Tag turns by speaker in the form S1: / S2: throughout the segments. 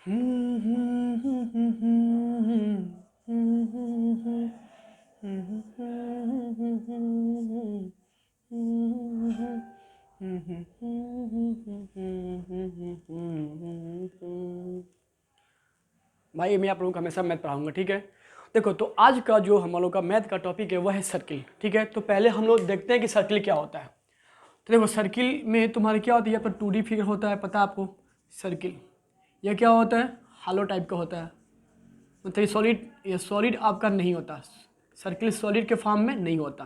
S1: भाई मैं आप लोगों को हमेशा मैथ पढ़ाऊंगा, ठीक है। देखो तो आज का जो हम लोग का मैथ का टॉपिक है वह है सर्किल, ठीक है। तो पहले हम लोग देखते हैं कि सर्किल क्या होता है। तो देखो सर्किल में तुम्हारे क्या होता है, यहाँ पर 2D फिगर होता है, पता है आपको। सर्किल यह क्या होता है, हालो टाइप का होता है, मतलब ये सॉलिड आपका नहीं होता। सर्किल सॉलिड के फॉर्म में नहीं होता।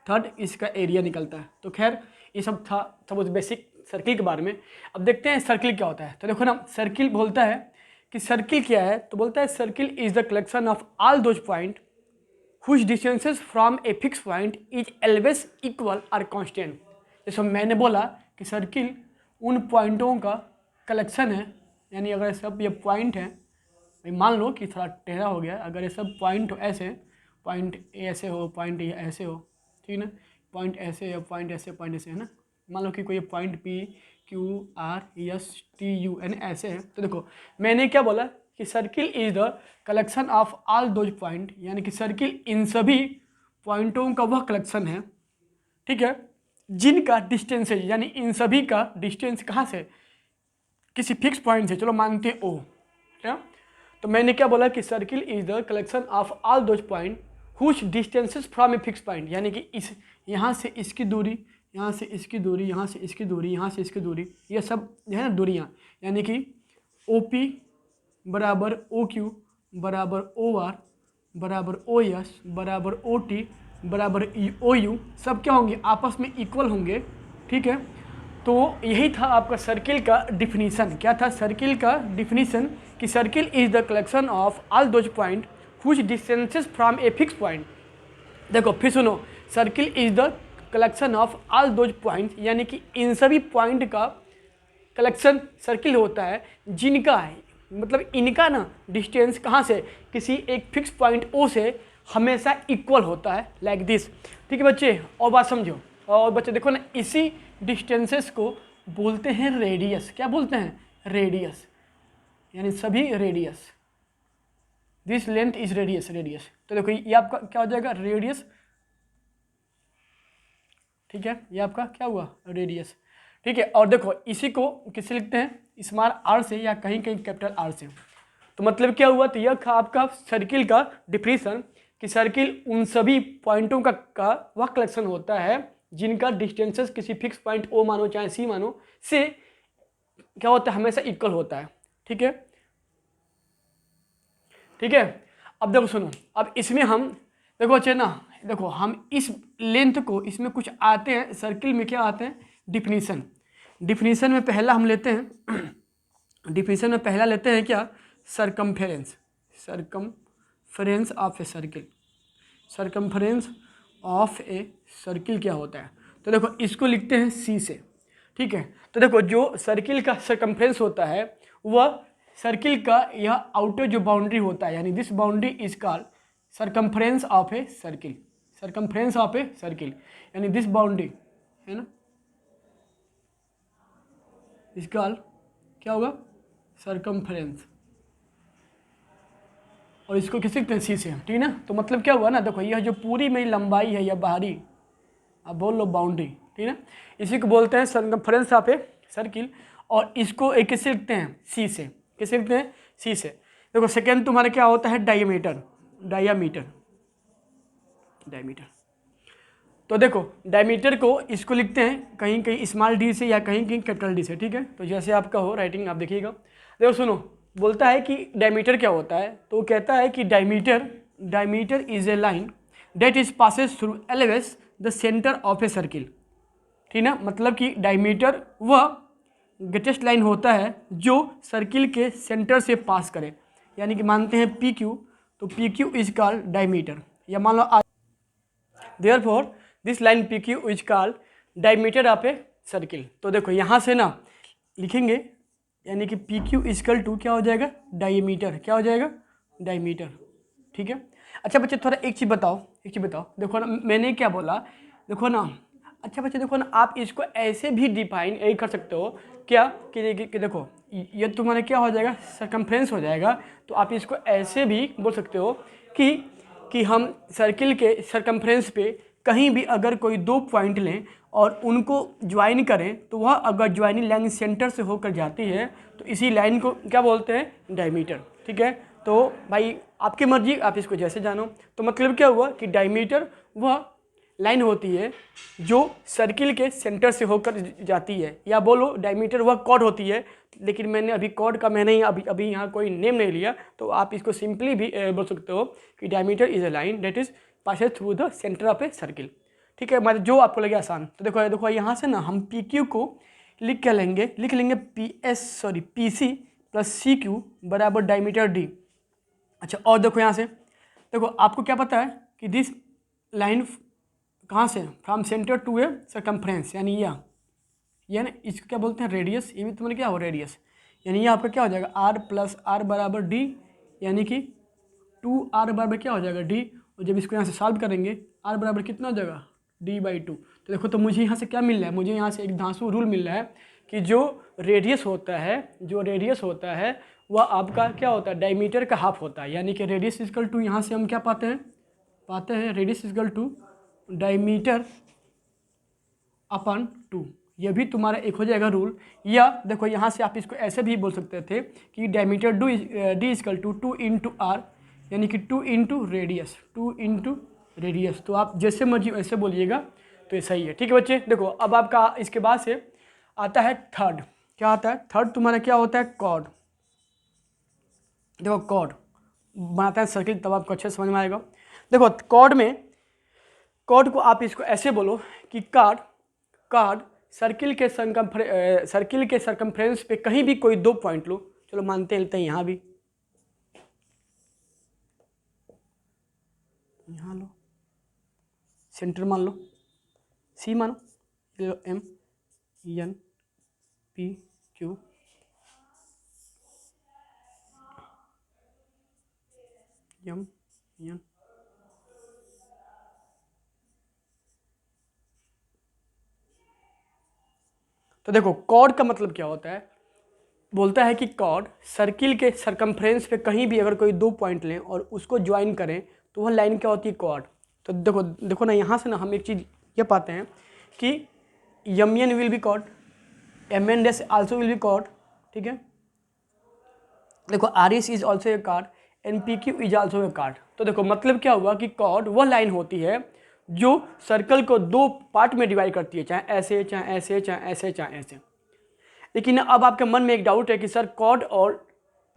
S1: थर्ड, इसका एरिया निकलता है। तो खैर ये सब था सब बेसिक सर्किल के बारे में। अब देखते हैं सर्किल क्या होता है। तो देखो ना, सर्किल बोलता है कि सर्किल क्या है, तो बोलता है circle is the collection of all those point whose distances from a fix point is always equal और कांस्टेंट। जैसे मैंने बोला कि सर्किल उन पॉइंटों का कलेक्शन है, यानी अगर सब ये पॉइंट है, भाई मान लो कि थोड़ा टेढ़ा हो गया, अगर ये सब पॉइंट ऐसे, पॉइंट ए ऐसे हो, पॉइंट ए ऐसे हो, ठीक है ना, पॉइंट ऐसे या पॉइंट ऐसे है ना। मान लो कि कोई point P Q R S T U N ऐसे है। तो देखो मैंने क्या बोला कि circle is the collection of all those point, यानी कि सर्किल इन सभी पॉइंटों का वह कलेक्शन है, ठीक है, जिनका डिस्टेंस है, यानी इन सभी का डिस्टेंस कहाँ से, किसी फिक्स पॉइंट से, चलो मानते हैं ओ, क्या। तो मैंने क्या बोला कि circle is the collection of all those point हुच distances from a fix point, यानी कि इस यहाँ से इसकी दूरी, यहाँ से इसकी दूरी, यहाँ से इसकी दूरी, यहाँ से इसकी दूरी, ये सब जो है ना दूरियाँ, यानी कि ओ पी बराबर ओ क्यू बराबर ओ आर बराबर ओ एस बराबर ओ टी बराबर ओ यू, सब क्या होंगे, आपस में इक्वल होंगे, ठीक है। तो यही था आपका सर्किल का डिफिनीशन। क्या था सर्किल का डिफिनीशन, कि circle is the collection of all those point हुच distances from a fix point. देखो फिर सुनो, circle is the collection of all those point, यानी कि इन सभी पॉइंट का कलेक्शन सर्किल होता है, जिनका है मतलब इनका ना डिस्टेंस कहाँ से, किसी एक फिक्स पॉइंट ओ से हमेशा इक्वल होता है, लाइक दिस, ठीक है बच्चे। और बात समझो, और बच्चे देखो ना, इसी डिस्टेंसेस को बोलते हैं रेडियस। क्या बोलते हैं, रेडियस, यानी सभी radius, this length is radius, radius. तो देखो ये आपका क्या हो जाएगा, रेडियस, ठीक है, ये आपका क्या हुआ, रेडियस, ठीक है। और देखो इसी को किससे लिखते हैं, स्मॉल आर से या कहीं कहीं कैपिटल आर से। तो मतलब क्या हुआ, तो यह था आपका सर्किल का डिफिनीशन, कि सर्किल उन सभी पॉइंटों का वह कलेक्शन होता है जिनका डिस्टेंसेस किसी फिक्स पॉइंट ओ मानो चाहे सी मानो से क्या होता है, हमेशा इक्वल होता है, ठीक है, ठीक है। अब देखो सुनो, अब इसमें हम देखो अच्छे ना, देखो हम इस लेंथ को, इसमें कुछ आते हैं सर्किल में, क्या आते हैं, डिफिनीशन। डिफिनीशन में पहला हम लेते हैं डिफिनीशन में पहला लेते हैं क्या, circumference, circumference of a circle, circumference of a circle क्या होता है। तो देखो इसको लिखते हैं सी से, ठीक है। तो देखो जो सर्किल का सरकमफेरेंस होता है वह सर्किल का यह आउटर जो बाउंड्री होता है, यानी this boundary is called circumference of a circle, circumference of a circle, यानी दिस बाउंड्री है ना, इज कॉल्ड क्या होगा, सरकमफेरेंस। और इसको किसी सी से, ठीक है ना। तो मतलब क्या हुआ ना, देखो यह जो पूरी मेरी लंबाई है, यह बाहरी, अब बोल लो बाउंड्री, ठीक है ना, इसी को बोलते हैं सरकमफेरेंस ऑफ ए सर्किल। और इसको एक किससे लिखते हैं, सी से, किससे लिखते हैं, सी से। देखो सेकेंड तुम्हारा क्या होता है, डायमीटर, डायामीटर, डायमीटर। तो देखो डायमीटर को इसको लिखते हैं कहीं कहीं स्मॉल डी से या कहीं कहीं कैपिटल डी से, ठीक है। तो जैसे आपका हो राइटिंग आप देखिएगा। देखो सुनो, बोलता है कि डायमीटर क्या होता है, तो कहता है कि diameter, diameter is a line that is passes through always the centre of a circle, ठीक ना। मतलब कि डायमीटर वह ग्रेटेस्ट लाइन होता है जो सर्किल के सेंटर से पास करे, यानी कि मानते हैं पी क्यू, तो P Q is called diameter, या मान लो therefore this line P Q is called diameter of a circle. तो देखो यहाँ से ना लिखेंगे, यानी कि पी क्यू इजकल टू क्या हो जाएगा, डायमीटर, क्या हो जाएगा, डायमीटर, ठीक है। अच्छा बच्चे थोड़ा एक चीज़ बताओ, एक चीज़ बताओ, देखो ना मैंने क्या बोला, देखो ना अच्छा बच्चे देखो ना, आप इसको ऐसे भी डिफाइन यही कर सकते हो क्या कि देखो ये तुम्हारा क्या हो जाएगा, सरकमफ्रेंस हो जाएगा। तो आप इसको ऐसे भी बोल सकते हो कि हम सर्किल के सरकमफ्रेंस पे कहीं भी अगर कोई दो पॉइंट लें और उनको ज्वाइन करें, तो वह अगर ज्वाइनिंग लाइन सेंटर से होकर जाती है तो इसी लाइन को क्या बोलते हैं, डायमीटर। ठीक है, तो भाई आपकी मर्जी, आप इसको जैसे जानो। तो मतलब क्या हुआ कि डायमीटर वह लाइन होती है जो सर्किल के सेंटर से होकर जाती है, या बोलो डायमीटर वह कॉर्ड होती है। लेकिन मैंने अभी कॉर्ड का मैंने अभी यहाँ कोई नेम नहीं लिया, तो आप इसको सिंपली भी बोल सकते हो कि diameter is a line that is passes through the centre of a circle. ठीक है, मतलब जो आपको लगे आसान। तो देखो यहाँ से ना हम पी क्यू को लिख लेंगे P C plus C Q बराबर डायमीटर डी। अच्छा, और देखो यहाँ से देखो आपको क्या पता है कि दिस लाइन कहाँ से, from centre to a circumference, यानी यह ना इसको क्या बोलते हैं, रेडियस। ये भी तुम्हारे क्या हो, रेडियस। यानी ये आपका क्या हो जाएगा, आर प्लस आर बराबर डी, यानी कि 2r बराबर क्या हो जाएगा, डी। और जब इसको यहाँ से सॉल्व करेंगे, r बराबर कितना हो जाएगा, d/2। तो देखो, तो मुझे यहाँ से क्या मिल रहा है, मुझे यहाँ से एक धांसू रूल मिल रहा है कि जो रेडियस होता है वह आपका क्या होता है, डायमीटर का हाफ होता है। यानी कि रेडियस इजकल टू, यहाँ से हम क्या पाते हैं radius is equal to diameter upon 2। ये भी तुम्हारा एक हो जाएगा रूल। या देखो यहाँ से आप इसको ऐसे भी बोल सकते थे कि diameter D is equal to 2 into R, यानी कि 2 इंटू रेडियस। तो आप जैसे मर्जी वैसे बोलिएगा, तो ये सही है। ठीक है बच्चे, देखो अब आपका इसके बाद से आता है थर्ड। क्या आता है थर्ड, तुम्हारा क्या होता है, कॉर्ड। देखो कॉर्ड बनाता है सर्किल, तब आपको अच्छे से समझ में आएगा। देखो कॉर्ड को आप इसको ऐसे बोलो कि कार्ड सर्किल के सरकमफ्रेंस पे कहीं भी कोई दो पॉइंट लो। चलो मानते हैं यहाँ भी, यहाँ लो, सेंटर मान लो, सी मानो, M N P Q M N. तो देखो कॉर्ड का मतलब क्या होता है, बोलता है कि कॉर्ड सर्किल के सरकमफ्रेंस पे कहीं भी अगर कोई दो पॉइंट लें और उसको ज्वाइन करें, तो वह लाइन क्या होती है, कॉर्ड। तो देखो ना, यहाँ से ना हम एक चीज़ ये पाते हैं कि M N will be chord, M N dash also will be chord. ठीक है, देखो R S is also a chord, N P Q is also a chord. तो देखो मतलब क्या हुआ कि कॉर्ड वह लाइन होती है जो सर्कल को दो पार्ट में डिवाइड करती है, चाहे ऐसे चाहे ऐसे चाहे ऐसे चाहे ऐसे। लेकिन अब आपके मन में एक डाउट है कि सर कॉर्ड और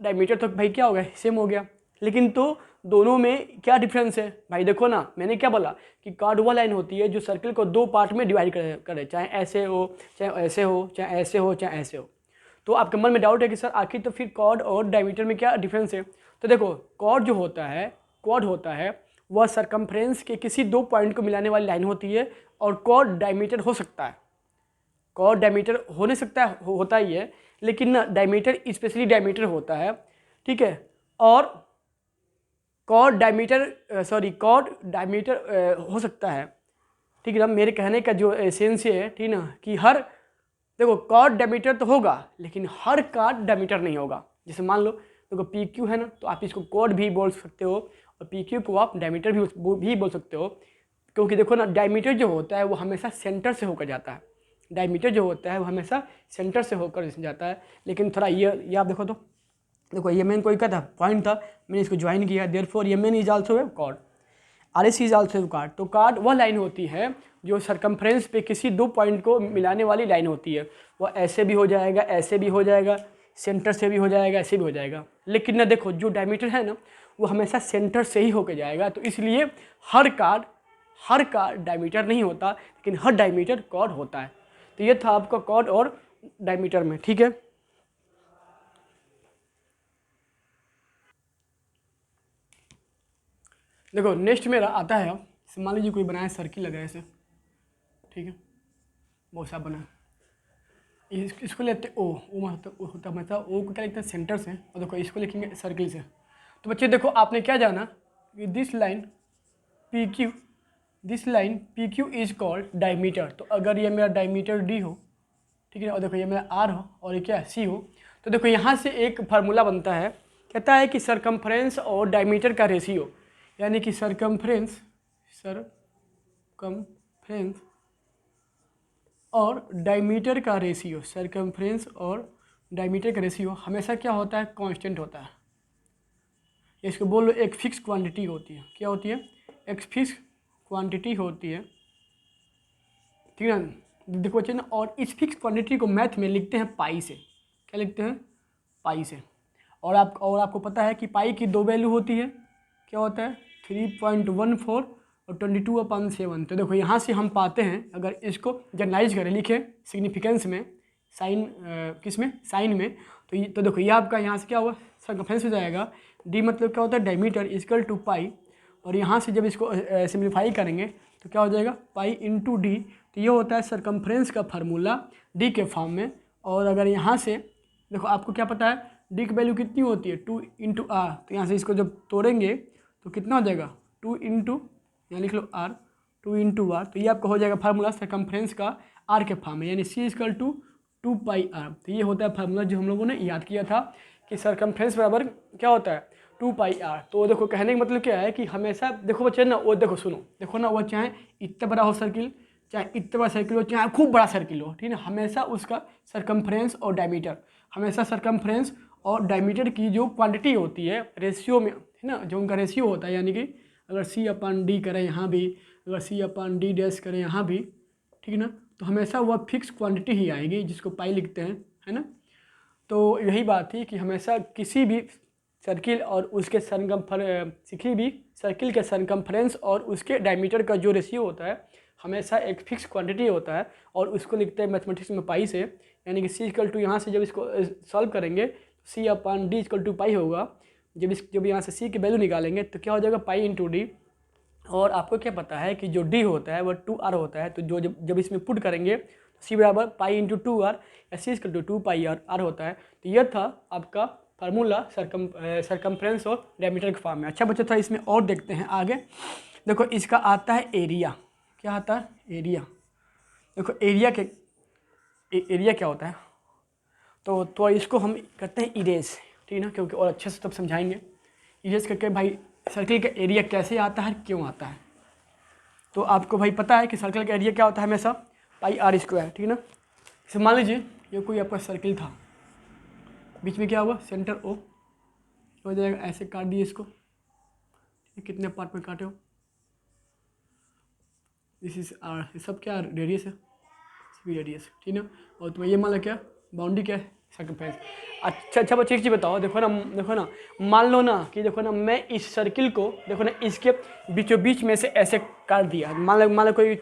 S1: डायमीटर तो भाई क्या हो गया, सेम हो गया, लेकिन तो दोनों में क्या डिफरेंस है। भाई देखो ना, मैंने क्या बोला कि कॉर्ड वह लाइन होती है जो सर्कल को दो पार्ट में डिवाइड करे, चाहे ऐसे हो चाहे ऐसे हो चाहे ऐसे हो चाहे ऐसे हो। तो आपके मन में डाउट है कि सर आखिर तो फिर कॉर्ड और डायमीटर में क्या डिफरेंस है। तो देखो कॉर्ड होता है वह सरकमफ्रेंस के किसी दो पॉइंट को मिलाने वाली लाइन होती है, और कॉर्ड डायमीटर हो सकता है, कॉर्ड डायमीटर हो नहीं सकता है, होता ही है, लेकिन ना डायमीटर स्पेशली डायमीटर होता है। ठीक है, और कॉर्ड डायमीटर हो सकता है। ठीक है ना, मेरे कहने का जो सेंस है, ठीक ना, कि हर देखो कॉर्ड डायमीटर तो होगा, लेकिन हर कॉर्ड डायमीटर नहीं होगा। जैसे मान लो देखो पी क्यू है ना, तो आप इसको कॉर्ड भी बोल सकते हो और पी क्यू को आप डायमीटर भी बोल सकते हो, क्योंकि देखो ना डायमीटर जो होता है वो हमेशा सेंटर से होकर जाता है। डायमीटर जो होता है वो हमेशा सेंटर से होकर जाता है। लेकिन थोड़ा ये आप देखो, तो देखो ये मैंने कोई क्या था, पॉइंट था, मैंने इसको ज्वाइन किया, देयरफॉर ये M N is also a chord, R S is also a chord. तो कार्ड वह लाइन होती है जो सरकमफ्रेंस पे किसी दो पॉइंट को मिलाने वाली लाइन होती है। वह ऐसे भी हो जाएगा, ऐसे भी हो जाएगा, सेंटर से भी हो जाएगा, ऐसे भी हो जाएगा। लेकिन ना देखो जो डायमीटर है ना, वो हमेशा सेंटर से ही होकर जाएगा। तो इसलिए हर कार्ड डायमीटर नहीं होता, लेकिन हर डायमीटर कॉर्ड होता है। तो ये था आपका कॉर्ड और डायमीटर में। ठीक है, देखो नेक्स्ट मेरा आता है, मान लीजिए कोई बनाया सर्किल लगा ऐसे, ठीक है, बहुत सा बना, इसको लेते ओ होता मतलब ओ को क्या लिखते हैं, सेंटर से, और देखो इसको लिखेंगे सर्किल से। तो बच्चे देखो आपने क्या जाना कि this line P Q this line P Q is called diameter. तो अगर ये मेरा डायमीटर डी हो, ठीक है, और देखो ये मेरा आर हो और ये क्या है सी हो, तो देखो यहाँ से एक फार्मूला बनता है, कहता है कि सरकमफ्रेंस और डायमीटर का रेशियो, यानी कि सरकमफ्रेंस और डायमीटर का रेशियो, सरकमफ्रेंस और डायमीटर का रेशियो हमेशा क्या होता है, कांस्टेंट होता है। इसको बोल लो एक फिक्स क्वांटिटी होती है। क्या होती है, एक फिक्स क्वांटिटी होती है, ठीक है ना। देखो बच्चे ना, और इस फिक्स क्वांटिटी को मैथ में लिखते हैं पाई से। क्या लिखते हैं, पाई से। और आपको पता है कि पाई की 2 वैल्यू होती है। क्या होता है, 3.14 और 22/7। तो देखो यहाँ से हम पाते हैं, अगर इसको जनरलाइज करें, लिखें सिग्निफिकेंस में, साइन किस में, साइन में, तो देखो ये आपका यहाँ से क्या हुआ, सरकमफ्रेंस हो जाएगा। डी मतलब क्या होता है, डायमीटर इक्वल टू पाई, और यहाँ से जब इसको सिम्प्लीफाई करेंगे तो क्या हो जाएगा, पाई इंटू डी। तो ये होता है सरकमफ्रेंस का फार्मूला डी के फॉर्म में। और अगर यहाँ से देखो, आपको क्या पता है डी की वैल्यू कितनी होती है, 2 इंटू आर। तो यहाँ से इसको जब तोड़ेंगे तो कितना हो जाएगा, 2 इंटू, यहाँ लिख लो आर, 2 इंटू आर। तो ये आपका हो जाएगा फार्मूला सरकमफ्रेंस का आर के फॉर्म में, यानी सी इक्वल टू 2 पाई आर। तो ये होता है फार्मूला जो हम लोगों ने याद किया था कि सरकमफ्रेंस बराबर क्या होता है, 2 पाई आर। तो देखो कहने का मतलब क्या है कि हमेशा देखो बच्चे ना, वो देखो सुनो, देखो ना, वो चाहे इतना बड़ा हो सर्किल, चाहे इतना बड़ा सर्किल हो, चाहे खूब बड़ा सर्किल हो, ठीक है, हमेशा उसका सरकमफ्रेंस और डायमीटर, हमेशा सरकमफ्रेंस और डायमीटर की जो क्वांटिटी होती है रेशियो में, है ना, जो उनका रेशियो होता है, यानी कि अगर सी अपन डी करें यहाँ भी, अगर सी अपन डी डैश करें यहाँ भी, ठीक है ना, तो हमेशा वह फिक्स क्वांटिटी ही आएगी, जिसको पाई लिखते हैं, है ना। तो यही बात थी कि हमेशा किसी भी सर्किल और उसके किसी भी सर्किल के सरकमफ्रेंस और उसके डायमीटर का जो रेशियो होता है हमेशा एक फिक्स क्वांटिटी होता है, और उसको लिखते हैं मैथमेटिक्स में पाई से। यानी कि सी इक्वल टू, यहाँ से जब इसको सॉल्व करेंगे तो सी अपन डी इक्वल टू पाई होगा। जब यहाँ से सी की वैल्यू निकालेंगे तो क्या हो जाएगा, पाई इंटू डी। और आपको क्या पता है कि जो डी होता है वह 2r होता है। तो जो जब इसमें पुट करेंगे तो सी बराबर पाई इंटू 2r, या सी इक्वल टू 2 पाई आर होता है। तो यह था आपका फार्मूला सरकमफ्रेंस और डायमीटर के फॉर्म में। अच्छा बच्चा था, इसमें और देखते हैं आगे। देखो इसका आता है एरिया। क्या आता है, एरिया। देखो एरिया क्या होता है, तो इसको हम करते हैं इरेज, ठीक है ना, क्योंकि और अच्छे से तब समझाएंगे। इरेज करके भाई सर्किल का एरिया कैसे आता है, क्यों आता है। तो आपको भाई पता है कि सर्किल का एरिया क्या होता है, हमेशा पाई आर स्क्वायर, ठीक है ना। इसे मान लीजिए ये कोई आपका सर्किल था, बीच में क्या हुआ, सेंटर ओ हो जाएगा, ऐसे काट दिए इसको, कितने पार्ट में काटे हो, दिस इज आर, ये सब क्या रेडियस है, भी रेडियस, ठीक है ना। और तुम्हें ये मान लो क्या, बाउंड्री क्या है, सर्कमफ्रेंस। अच्छा बच्चे एक चीज़ बताओ, देखो ना, मान लो ना कि देखो ना, मैं इस सर्किल को देखो ना इसके बीचों बीच में से ऐसे काट दिया। मान लो कोई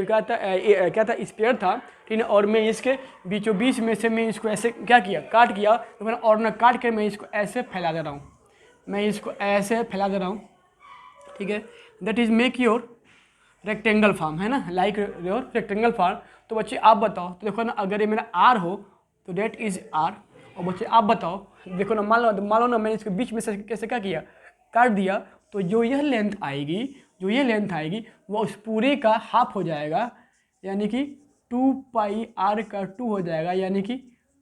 S1: क्या था स्पेयर था, ठीक है, और मैं इसके बीचों बीच में से मैं इसको ऐसे क्या किया, काट किया, देखो ना, और ना काट के मैं इसको ऐसे फैला दे रहा हूँ, मैं इसको ऐसे फैला दे रहा हूँ, ठीक है। That is make your rectangle form, है ना, लाइक योर रेक्टेंगल फॉर्म। तो बच्चे आप बताओ, तो देखो ना, अगर ये मेरा आर हो तो डेट इज आर। और बच्चे आप बताओ, देखो ना, मान लो ना मैंने इसके बीच में से कैसे क्या किया, काट दिया, तो जो यह लेंथ आएगी वो उस पूरे का हाफ हो जाएगा, यानी कि 2 पाई आर का 2 हो जाएगा, यानी कि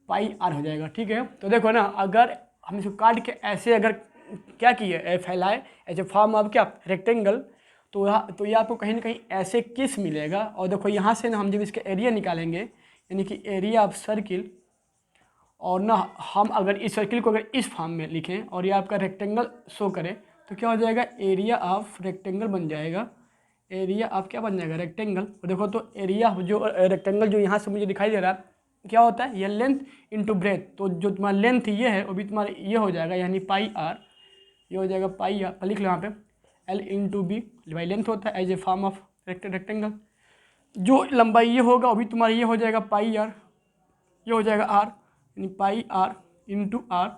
S1: पाई आर हो जाएगा, ठीक है। तो देखो ना, अगर हम इसको काट के ऐसे अगर क्या किए, फैलाए ऐसे फॉर्म ऑफ क्या, रेक्टेंगल, तो ये आपको कहीं ना कहीं ऐसे किस मिलेगा। और देखो यहाँ से ना हम जब इसका एरिया निकालेंगे, यानी कि एरिया ऑफ सर्किल, और ना हम अगर इस सर्किल को अगर इस फॉर्म में लिखें और ये आपका रेक्टेंगल शो करें, तो क्या हो जाएगा, एरिया ऑफ रेक्टेंगल बन जाएगा, एरिया ऑफ क्या बन जाएगा, रेक्टेंगल। और देखो तो एरिया जो रेक्टेंगल जो यहाँ से मुझे दिखाई दे रहा है क्या होता है, ये लेंथ इंटू ब्रेथ। तो जो तुम्हारा लेंथ ये है वो भी तुम्हारा ये हो जाएगा, यानी पाई आर, ये हो जाएगा पाई आर, लिख लो यहाँ पे L into B, by length होता है as a form of rectangle. जो लंबाई ये होगा वो भी तुम्हारा ये हो जाएगा पाई आर, ये हो जाएगा आर, यानी पाई आर इंटू आर,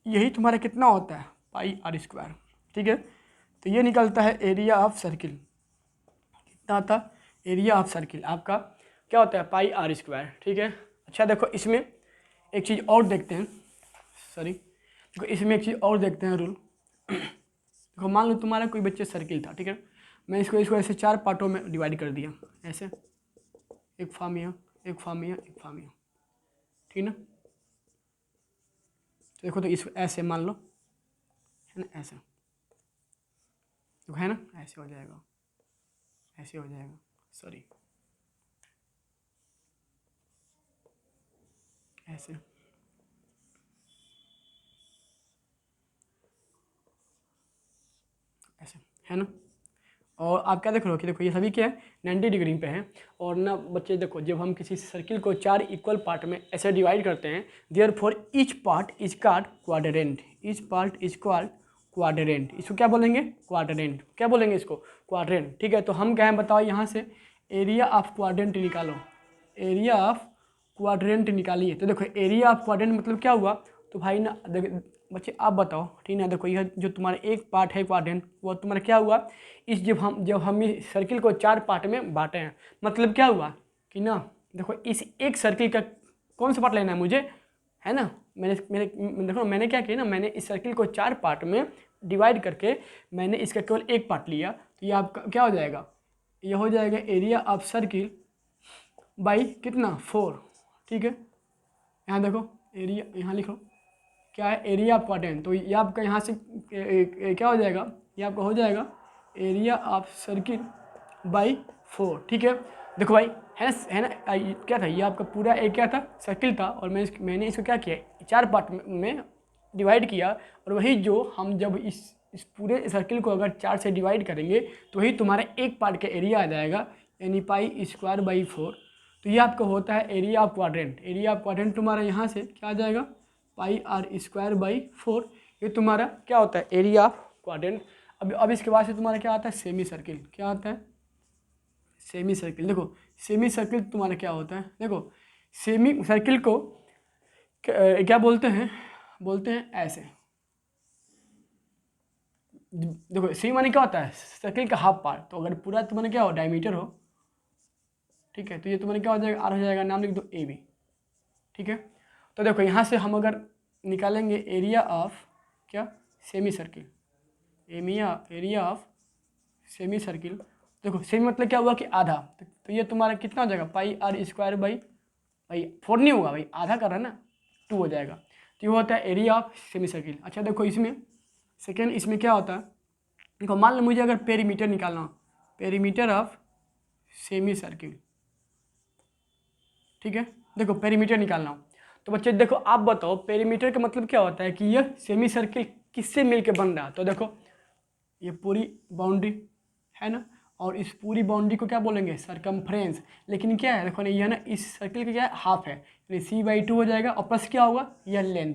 S1: यही तुम्हारा कितना होता है, पाई आर स्क्वायर, ठीक है। तो ये निकलता है एरिया ऑफ सर्किल, कितना आता है, एरिया ऑफ सर्किल आपका क्या होता है, पाई आर स्क्वायर, ठीक है। अच्छा देखो इसमें एक चीज़ और देखते हैं, देखो इसमें एक चीज़ और देखते हैं रूल। देखो मान लो तुम्हारा कोई बच्चे सर्किल था, ठीक है, मैं इसको ऐसे 4 पार्टों में डिवाइड कर दिया, ऐसे एक फॉर्म यहाँ, एक फॉर्म यहाँ, एक फॉर्म यहाँ, ठीक ना। तो देखो तो इसको ऐसे मान लो, है ना, ऐसे तो है ना, ऐसे हो जाएगा, ऐसे हो जाएगा, सॉरी ऐसे, ऐसे, है ना। और आप क्या देख रहे हो कि देखो ये सभी क्या है 90 डिग्री पे है। और ना बच्चे देखो, जब हम किसी सर्किल को 4 इक्वल पार्ट में ऐसे डिवाइड करते हैं, therefore each part is called quadrant, each part is called quadrant. इसको क्या बोलेंगे, क्वाड्रेंट। क्या बोलेंगे इसको, क्वाड्रेंट, ठीक है। तो हम क्या है बताओ, यहाँ से एरिया ऑफ क्वाड्रेंट निकालो, एरिया ऑफ क्वाड्रेंट निकालिए। तो देखो एरिया ऑफ क्वाड्रेंट मतलब क्या हुआ, तो भाई ना बच्चे आप बताओ, ठीक है। देखो यह जो तुम्हारा एक पार्ट है क्वाड्रेंट, वो तुम्हारा क्या हुआ, इस जब हम इस सर्किल को 4 पार्ट में बांटे हैं, मतलब क्या हुआ कि ना देखो इस एक सर्किल का कौन सा पार्ट लेना है मुझे, है ना। देखो मैंने क्या किया ना, मैंने इस सर्किल को 4 पार्ट में डिवाइड करके मैंने इसका केवल एक पार्ट लिया। तो ये आपका क्या हो जाएगा, ये हो जाएगा एरिया ऑफ सर्किल बाई कितना 4, ठीक है। यहाँ देखो एरिया, यहाँ लिखो क्या है, एरिया ऑफ क्वाड्रेंट। तो ये आपका यहाँ से क्या हो जाएगा, ये आपका हो जाएगा एरिया ऑफ सर्किल बाई 4, ठीक है। देखो भाई है ना क्या था, ये आपका पूरा एक क्या था, सर्किल था। और मैंने इसको क्या किया, 4 पार्ट में डिवाइड किया। और वही जो हम जब इस पूरे सर्किल को अगर 4 से डिवाइड करेंगे तो वही तुम्हारा एक पार्ट का एरिया आ जाएगा, यानी पाई स्क्वायर बाई 4। तो ये आपका होता है area of quadrant. Area of quadrant तुम्हारा यहाँ से क्या आ जाएगा, पाई आर स्क्वायर बाई 4। ये तुम्हारा क्या होता है, एरिया ऑफ क्वाड्रेंट। अब इसके बाद से तुम्हारा क्या आता है, सेमी सर्किल। क्या आता है, सेमी सर्किल। देखो सेमी सर्किल तुम्हारा क्या होता है, देखो सेमी सर्किल को क्या बोलते हैं ऐसे। देखो सेमी माने क्या होता है, सर्किल का हाफ पार्ट। तो अगर पूरा तुम्हारा क्या हो, डायमीटर हो, ठीक है, तो ये तुम्हारा क्या हो जाएगा, आर हो जाएगा, नाम लिख दो ए बी, ठीक है। तो देखो यहाँ से हम अगर निकालेंगे एरिया ऑफ क्या, semi circle, area of semi circle. देखो सेमी मतलब क्या हुआ कि आधा, तो ये तुम्हारा कितना हो जाएगा, पाई आर स्क्वायर बाई 4 नहीं होगा भाई, आधा कर रहा है ना, 2 हो जाएगा। तो ये होता है एरिया ऑफ सेमी सर्किल। अच्छा देखो इसमें सेकेंड, इसमें क्या होता है, देखो मान लो मुझे अगर पेरीमीटर निकालना हो, पेरीमीटर ऑफ सेमी सर्किल, ठीक है। देखो पेरीमीटर निकालना हो तो बच्चे देखो आप बताओ पेरीमीटर का मतलब क्या होता है, कि यह सेमी सर्किल किससे मिलके बन रहा है। तो देखो ये पूरी बाउंड्री है ना, और इस पूरी बाउंड्री को क्या बोलेंगे, सरकमफ्रेंस। लेकिन क्या है देखो ना, यह ना इस सर्किल का क्या है, हाफ है, यानी C/2 हो जाएगा। और प्लस क्या होगा, यह लेंथ,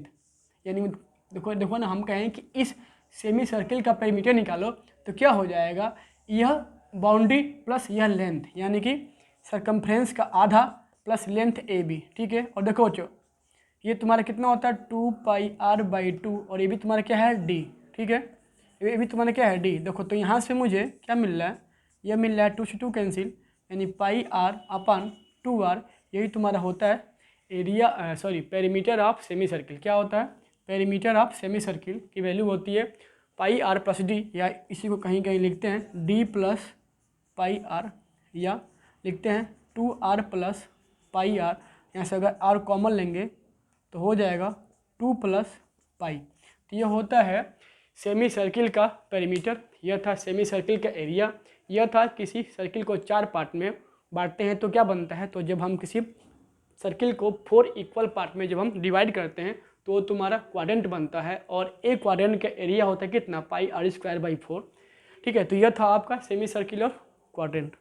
S1: यानी देखो ना हम कहें कि इस सेमी सर्किल का पेरीमीटर निकालो तो क्या हो जाएगा, यह बाउंड्री प्लस यह लेंथ, यानी कि सरकमफ्रेंस का आधा प्लस लेंथ AB, ठीक है। और देखो बच्चों ये तुम्हारा कितना होता है, 2πr/2, और ये भी तुम्हारा क्या है D, ठीक है। ये भी तुम्हारा क्या है D। देखो तो यहाँ से मुझे क्या मिल रहा है, यह मिल रहा है 2 से 2 कैंसिल, यानी πr/2r। यही तुम्हारा होता है area, sorry perimeter of semi circle. क्या होता है, पेरीमीटर ऑफ सेमी सर्किल की वैल्यू होती है πr + D, या इसी को कहीं कहीं लिखते हैं D + πr, या लिखते हैं 2r + πr। यहाँ से अगर r कॉमन लेंगे तो हो जाएगा 2 + पाई। तो ये होता है सेमी सर्किल का पेरीमीटर, यह था सेमी सर्किल का एरिया। यह था किसी सर्किल को 4 पार्ट में बांटते हैं तो क्या बनता है, तो जब हम किसी सर्किल को 4 इक्वल पार्ट में जब हम डिवाइड करते हैं तो तुम्हारा क्वाड्रेंट बनता है। और एक क्वाड्रेंट का एरिया होता है कितना, πr² / 4, ठीक है। तो यह था आपका सेमी सर्किल और क्वाड्रेंट।